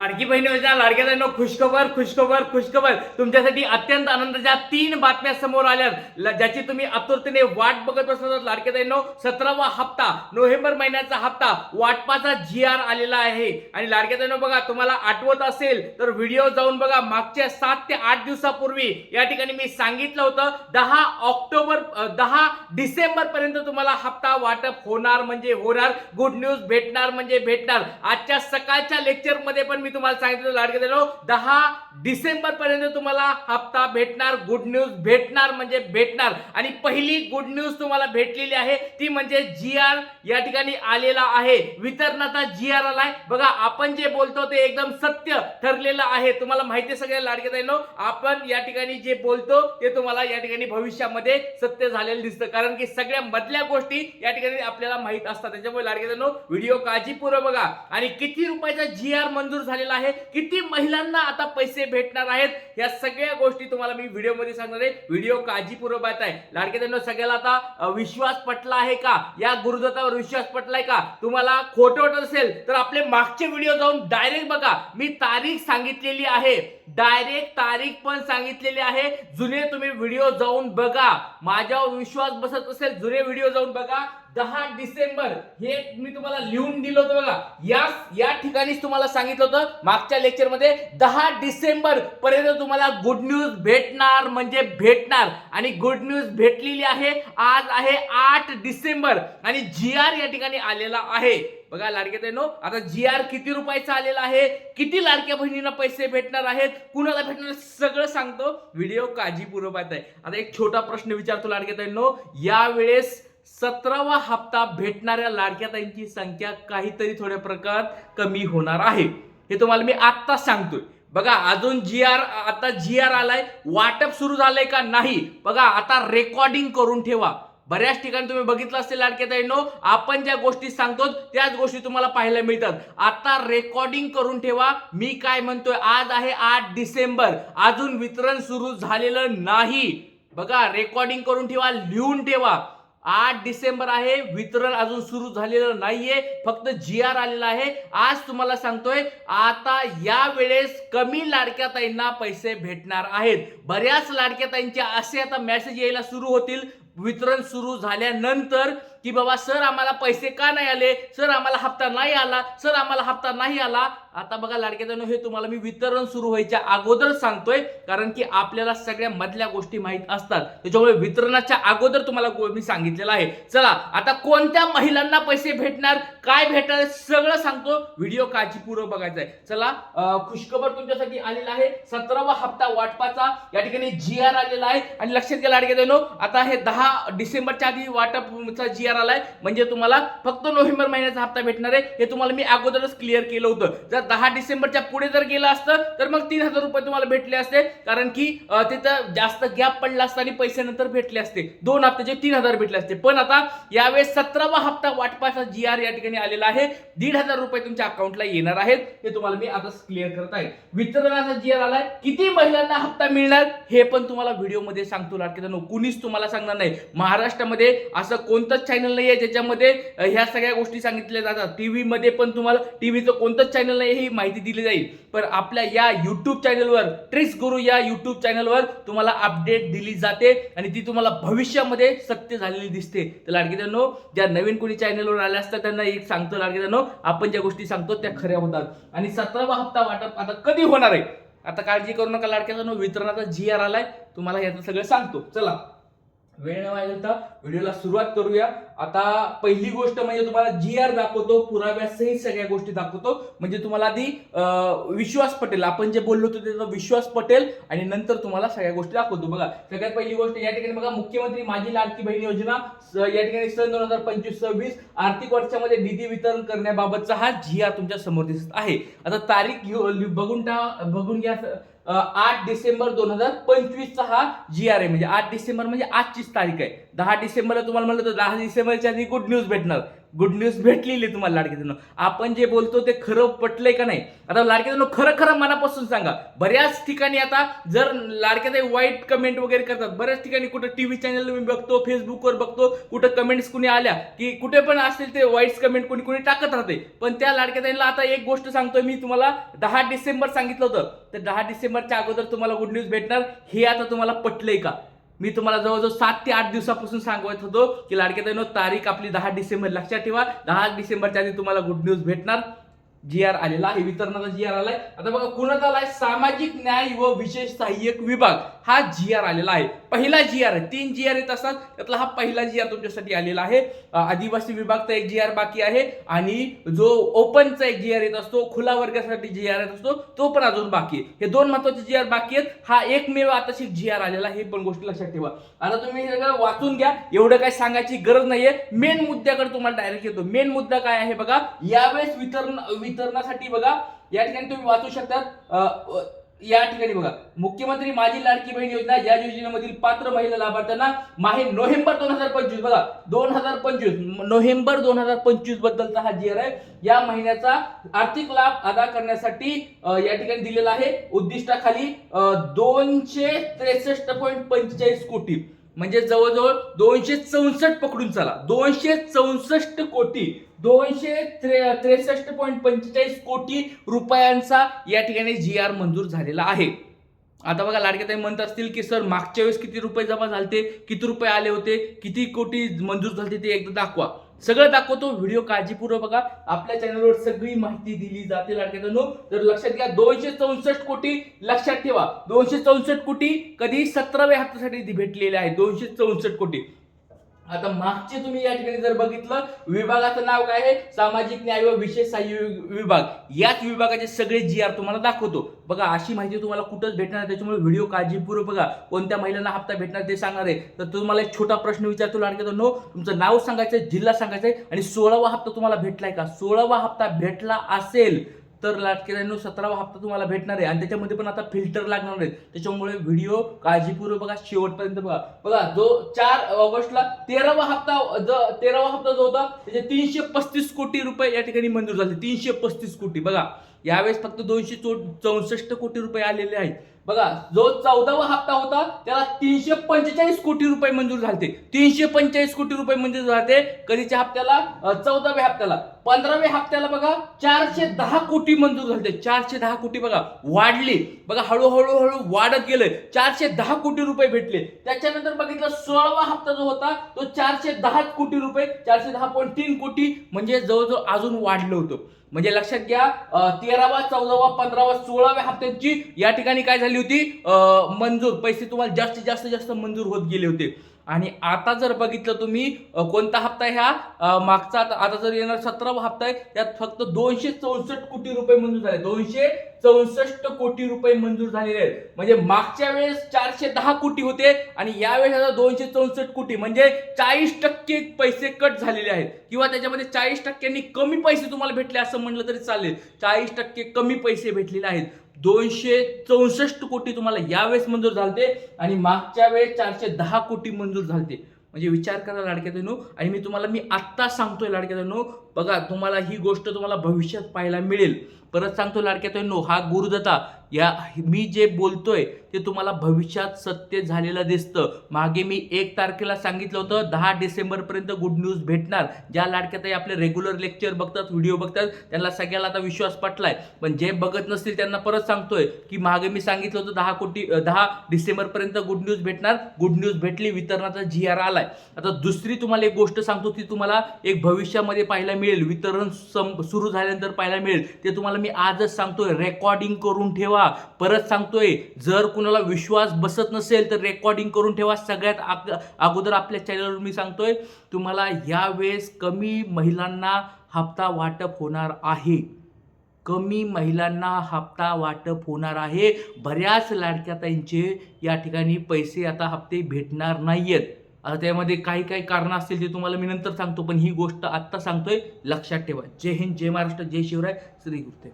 लाडकी बहीण योजना, लाडक्या बहिणींनो, खुशखबर खुशखबर खुशखबर. तुमच्यासाठी अत्यंत आनंदाच्या 3 बातम्या समोर आल्या, ज्याची तुम्ही आतुरतेने वाट बघत बसत. लाडक्या बहिणींनो, 17वा हप्ता, नोव्हेंबर महिन्याचा हप्ता वाटपाचा GR आलेला आहे. आणि लाडक्या बहिणींनो, बघा, तुम्हाला आठवत असेल तर व्हिडिओ जाऊन बघा. मागच्या 7 ते 8 दिवसापूर्वी या ठिकाणी मी सांगितलं होतं 10 डिसेंबर पर्यंत तुम्हाला हप्ता वाटप होणार म्हणजे होणार. गुड न्यूज भेटणार म्हणजे भेटणार. आजच्या सकाळच्या लेक्चर मध्ये पण मी तुम्हाला सांगितलं, लाडके बहिणींनो, 10 डिसेंबर पर्यंत तुम्हाला हप्ता भेटणार. गुड न्यूज भेटणार म्हणजे भेटणार. आणि पहिली गुड न्यूज तुम्हाला भेटलेली आहे ती म्हणजे GR या ठिकाणी आलेला आहे. वितरणाचा GR आलाय. बघा, आपण जे बोलतो ते एकदम सत्य ठरलेलं आहे. तुम्हाला माहिती आहे सगळ्या लाडके बहिणींनो, आपण या ठिकाणी जे बोलतो ते तुम्हाला या ठिकाणी भविष्यामध्ये सत्य झालेलं दिसतं. कारण की सगळ्या मधल्या गोष्टी या ठिकाणी आपल्याला माहित असतात. त्याच्यामुळे लाडके बहिणींनो, व्हिडिओ काळजीपूर्वक बघा. आणि किती रुपयाचा GR मंजूर झालेला आहे, किती महिलांना आता पैसे भेटणार आहेत, या सगळ्या गोष्टी तुम्हाला मी व्हिडिओ मध्ये सांगणार आहे. व्हिडिओ काळजीपूर्वक पाहत आहे. लाडके बहिणींनो, सगळ्याला आता विश्वास पटला आहे का? या गुरुदत्तावर विश्वास पटलाय का? तुम्हाला खोटं वाटत असेल तर आपले मागचे व्हिडिओ जाऊन डायरेक्ट बघा. मी तारीख सांगितलेली आहे, डायरेक्ट तारीख पण सांगितलेली आहे. जुने तुम्ही व्हिडिओ जाऊन बघा. माझ्यावर विश्वास बसत असेल, जुने व्हिडिओ जाऊन बघा. 10 डिसेंबर हे मी तुम्हाला लिहून दिलं होतं बघा. या ठिकाणीच तुम्हाला सांगितलं होतं मागच्या लेक्चर मध्ये 10 डिसेंबर पर्यंत तुम्हाला गुड न्यूज भेटणार म्हणजे भेटणार. आणि गुड न्यूज भेटलेली आहे. आज आहे 8 डिसेंबर आणि GR या ठिकाणी आलेला आहे. बघा लाडके बहिणींनो, आता GR किती रुपयाचा आलेला आहे, किती लाडक्या बहिणींना पैसे भेटणार आहेत, कुणाला भेटणार, सगळं सांगतो. व्हिडिओ काळजीपूर्वक पाहत आहे. आता एक छोटा प्रश्न विचारतो लाडके बहिणींनो, यावेळेस 17वा हप्ता भेटणाऱ्या लाडक्या ताईंची संख्या काहीतरी थोड्या प्रकारात कमी होणार आहे. हे तुम्हाला मी आत्ता सांगतोय. बघा, अजून आता GR आलाय, वाटप सुरू झालंय का नाही बघा. आता रेकॉर्डिंग करून ठेवा. बऱ्याच ठिकाणी तुम्ही बघितलं असेल लाडके ताईंनो, आपण ज्या गोष्टी सांगतो त्याच गोष्टी तुम्हाला पाहायला मिळतात. आता रेकॉर्डिंग करून ठेवा. मी काय म्हणतोय, आज आहे 8 डिसेंबर, अजून वितरण सुरू झालेलं नाही. बघा, रेकॉर्डिंग करून ठेवा, लिहून ठेवा. 8 डिसेंबर आहे, वितरण अजून सुरू झालेलं नाहीये, फक्त GR आलेला आहे. आज तुम्हाला सांगतोय, आता या वेळेस कमी लाडक्या ताईंना पैसे भेटणार आहेत. बऱ्याच लाडक्या ताईंचे असे आता मेसेज यायला सुरू होतील वितरण सुरू झाल्यानंतर की बाबा सर आम्हाला पैसे का नाही आले, सर आम्हाला हप्ता नाही आला, सर आम्हाला हप्ता नाही आला. आता बघा लाडके बहिणींनो, हे तुम्हाला मी वितरण सुरू व्हायच्या अगोदर सांगतोय, कारण की आपल्याला सगळ्या मधल्या गोष्टी माहित असतात. त्याच्यामुळे वितरणाच्या अगोदर तुम्हाला मी सांगितलेलं आहे. चला, आता कोणत्या महिलांना पैसे भेटणार, काय भेटणार, सगळं सांगतो. व्हिडिओ काळजीपूर्वक बघायचा आहे. चला, खुशखबर तुमच्यासाठी आलेला आहे. 17वा हप्ता वाटपाचा या ठिकाणी GR आलेला आहे. आणि लक्षात घ्या लाडके बहिणींनो, आता हे 10 डिसेंबरच्या आधी वाटपचा GR आलाय, म्हणजे तुम्हाला फक्त नोव्हेंबर महिन्याचा हप्ता भेटणार आहे. हे तुम्हाला मी अगोदरच क्लिअर केलं होतं. जर 10 डिसेंबरच्या पुढे जर गेलं असतं तर मग 3000 रुपये तुम्हाला भेटले असते, कारण की तिथं जास्त गॅप पडला असता आणि पैसे नंतर भेटले असते. 2 हप्त्याचे 3000 भेटले असते. पण आता यावेळेस 17वा हप्ता वाटपाचा GR या ठिकाणी आलेला आहे. 1500 रुपये तुमच्या अकाउंटला येणार आहेत. हे तुम्हाला मी आता क्लिअर करत आहे. वितरणाचा GR आलाय, किती महिलांना हप्ता मिळणार हे पण तुम्हाला व्हिडिओ मध्ये सांगतो लाडके बहिणींनो. कुणीच तुम्हाला सांगणार नाही. महाराष्ट्रामध्ये असं कोणतंच चॅनल नाहीये ज्याच्यामध्ये ह्या सगळ्या गोष्टी सांगितल्या जातात. टीव्ही मध्ये पण तुम्हाला टीव्हीचं कोणतंच चॅनल नाही ही माहिती दिली जाईल. पण आपल्या या युट्यूब चॅनलवर, ट्रिक्स गुरु या युट्यूब चॅनलवर तुम्हाला अपडेट दिली जाते आणि ती तुम्हाला भविष्यामध्ये सत्य झालेली दिसते. तर लाडके बहिणींनो, ज्या नवीन कोणी चॅनलवर आले असतात त्यांना एक सांगतो लाडके बहिणींनो, आपण ज्या गोष्टी सांगतो त्या खऱ्या होतात. आणि 17वा हप्ता वाटप आता कधी होणार आहे, आता काळजी करू नका लाडके बहिणींनो. वितरणाचा GR आलाय, तुम्हाला याचं सगळं सांगतो. चला, वेळ न वाया व्हिडिओला सुरुवात करूया. आता पहिली गोष्ट म्हणजे तुम्हाला GR दाखवतो, पुराव्यासहित सगळ्या गोष्टी दाखवतो, म्हणजे तुम्हाला आधी विश्वास पटेल. आपण जे बोललो होतो त्याचा विश्वास पटेल आणि नंतर तुम्हाला सगळ्या गोष्टी दाखवतो. बघा, सगळ्यात पहिली गोष्ट या ठिकाणी बघा, मुख्यमंत्री माझी लाडकी बहीण योजना या ठिकाणी सन 2025-26 आर्थिक वर्षामध्ये निधी वितरण करण्याबाबतचा हा GR तुमच्या समोर दिसत आहे. आता तारीख बघून घ्या. 8 डिसेंबर 2025 चा हा GR आहे. म्हणजे 8 डिसेंबर म्हणजे आजचीच तारीख आहे. 10 डिसेंबरला तुम्हाला म्हणलं तर 10 डिसेंबरच्या आधी गुड न्यूज भेटणार. गुड न्यूज भेटलेली आहे तुम्हाला लाडक्या बहिणींनो. आपण जे बोलतो ते खरं पटलंय का नाही? आता लाडक्या बहिणींनो खरं खरं मनापासून सांगा. बऱ्याच ठिकाणी आता जर लाडक्या ताई वाईट कमेंट वगैरे करतात, बऱ्याच ठिकाणी कुठं टीव्ही चॅनल मी बघतो, फेसबुकवर बघतो, कुठं कमेंट्स कुणी आल्या की कुठे पण असतील ते वाईट कमेंट कोणी कोणी टाकत राहते. पण त्या लाडक्या ताईंना आता एक गोष्ट सांगतोय मी तुम्हाला, 10 डिसेंबर सांगितलं होतं, तर 10 डिसेंबरच्या अगोदर तुम्हाला गुड न्यूज भेटणार. हे आता तुम्हाला पटलंय का? मी तुम्हाला जवळजवळ 7 ते 8 दिवसापासून सांगत होतो की लाडक्या ताईंनो तारीख आपली 10 डिसेंबर लक्षात ठेवा. 10 डिसेंबरच्या आधी तुम्हाला गुड न्यूज भेटणार. GR आलेला आहे, वितरणाचा GR आलाय. आता बघा कुणाचा आलाय? सामाजिक न्याय व विशेष सहाय्यक विभाग हा GR आलेला आहे. पहिला GR आहे. 3 GR येत असतात, त्यातला हा पहिला GR तुमच्यासाठी आलेला आहे. आदिवासी विभागचा एक GR बाकी आहे आणि जो ओपनचा एक GR येत असतो, खुला वर्गासाठी GR येत असतो, तो पण अजून बाकी आहे. हे 2 महत्वाचे GR बाकी आहेत. हा एकमेव आताशी GR आलेला आहे, हे पण गोष्ट लक्षात ठेवा. आता तुम्ही हे सगळं वाचून घ्या, एवढं काही सांगायची गरज नाहीये. मेन मुद्द्याकडे तुम्हाला डायरेक्ट येतो. मेन मुद्दा काय आहे बघा, यावेळेस वितरणासाठी बघा या ठिकाणी तुम्ही वाचू शकता. या ठिकाणी बघा, मुख्यमंत्री माझी लाडकी बहीण योजना या योजनेमधील पात्र महिला लाभार्थ्यांना नोव्हेंबर 2025 बघा 2025 नोव्हेंबर 2025 बद्दलचा हा GR आहे. या महिन्याचा आर्थिक लाभ अदा करण्यासाठी या ठिकाणी दिलेला आहे. उद्दिष्टाखाली 263.45 कोटी म्हणजे जवळजवळ 264 पकडून चला, 264 कोटी 263.45 कोटी रुपयांचा या ठिकाणी GR मंजूर झालेला आहे. आता बघा लाडक्या ताई म्हणत असतील की सर मागच्या वेळेस किती रुपये जमा झालते, किती रुपये आले होते, किती कोटी मंजूर झाले ते एकदा दाखवा. सगळं दाखवतो, व्हिडिओ काळजीपूर्वक बघा. आपल्या चॅनलवर सगळी माहिती दिली जाते लाडक्या ताईंनो. तर लक्षात घ्या 264 कोटी लक्षात ठेवा. 264 कोटी कधी 17व्या हप्त्यासाठी भेटलेले आहे. 264 कोटी. आता मागचे तुम्ही या ठिकाणी जर बघितलं, विभागाचं नाव काय आहे? सामाजिक न्याय व विशेष सहाय्य विभाग. याच विभागाचे सगळे GR तुम्हाला दाखवतो. बघा अशी माहिती तुम्हाला कुठंच भेटणार नाही, त्याच्यामुळे व्हिडिओ काळजीपूर्वक बघा. कोणत्या महिलांना हप्ता भेटणार ते सांगणार आहे. तर तुम्हाला एक छोटा प्रश्न विचारतो लाडक्या ताईंनो, तुमचं नाव सांगायचं, जिल्हा सांगायचा आणि 16वा हप्ता तुम्हाला भेटलाय का? 16वा हप्ता भेटला असेल तर लाडक्या ताईंनो 17वा हप्ता तुम्हाला भेटणार आहे आणि त्याच्यामध्ये पण आता फिल्टर लागणार आहे. त्याच्यामुळे व्हिडिओ काळजीपूर्वक बघा, शेवटपर्यंत बघा. बघा जो 4 ऑगस्टला 13वा हप्ता जो होता त्याचे 335 कोटी रुपये या ठिकाणी मंजूर झाले. 335 कोटी. बघा यावेळेस फक्त 264 कोटी रुपये आलेले आहेत. बघा जो 14वा हप्ता होता त्याला 345 कोटी रुपये मंजूर झाले. 345 कोटी रुपये मंजूर झाले कधीच्या हप्त्याला? 14व्या हप्त्याला. 15व्या हप्त्याला बघा 410 कोटी मंजूर झाले. 410 कोटी बघा वाढले. बघा हळूहळू वाढत गेले. 410 कोटी रुपये भेटले. त्याच्यानंतर बघितलं 16वा हप्ता जो होता तो 410 कोटी रुपये, 410.3 कोटी म्हणजे जवळजवळ अजून वाढलं होतं. म्हणजे लक्षात घ्या 13वा 14वा 15वा 16व्या हप्त्यांची या ठिकाणी काय झाली होती? मंजूर पैसे तुम्हाला जास्त मंजूर होत गेले होते. आणि आता जर बघितलं तुम्ही कोणता हप्ता आहे हा मागचा, आता जर येणार 17वा हप्ता आहे, त्यात फक्त 264 कोटी रुपये मंजूर झाले. 264 कोटी रुपये मंजूर झालेले आहेत. म्हणजे मागच्या वेळेस 410 कोटी होते आणि यावेळेस आता 264 कोटी म्हणजे 40% पैसे कट झालेले आहेत. किंवा त्याच्यामध्ये 40% कमी पैसे तुम्हाला भेटले असं म्हणलं तरी चालेल. 40% कमी पैसे भेटलेले आहेत. 264 कोटी तुम्हाला यावेळेस मंजूर झालते आणि मागच्या वेळेस 410 कोटी मंजूर झालते. म्हणजे विचार करा लाडक्या ताईंनो. आणि मी आत्ता सांगतोय लाडक्या ताईंनो, बघा तुम्हाला ही गोष्ट तुम्हाला भविष्यात पाहायला मिळेल. परत सांगतो लाडक्या ताईंनो, हा गुरुदत्ता या मी जे बोलतोय ते तुम्हाला भविष्यात सत्य झालेलं दिसतं. मागे मी 1 तारखेला सांगितलं होतं 10 डिसेंबर पर्यंत गुड न्यूज भेटणार. ज्या लाडक्या ताई आपले रेग्युलर लेक्चर बघतात, व्हिडिओ बघतात, त्यांना सगळ्याला आता विश्वास पटलाय. पण जे बघत नसतील त्यांना परत सांगतोय की मागे मी सांगितलं होतं 10 डिसेंबर पर्यंत गुड न्यूज भेटणार. गुड न्यूज भेटली, वितरणाचा GR आलाय. आता दुसरी तुम्हाला एक गोष्ट सांगतो, ती तुम्हाला एक भविष्यामध्ये पाहायला मिळेल, वितरण सुरू झाल्यानंतर पाहायला मिळेल. ते तुम्हाला मी आजच सांगतोय, रेकॉर्डिंग करून ठेवा. परत सांगतोय, जर कुणाला विश्वास बसत नसेल तर रेकॉर्डिंग करून ठेवा. सगळ्यात अगोदर आपल्या चॅनलवर मी सांगतोय, तुम्हाला यावेळेस कमी महिलांना हप्ता वाटप होणार आहे. कमी महिलांना हप्ता वाटप होणार आहे. बऱ्याच लाडक्या ताईंचे या ठिकाणी पैसे आता हप्ते भेटणार नाहीयेत. आता त्यामध्ये काही कारणं असतील ते तुम्हाला मी नंतर सांगतो, पण ही गोष्ट आत्ता सांगतोय, लक्षात ठेवा. जय हिंद, जय महाराष्ट्र, जय शिवराय, श्री गुरुदेव.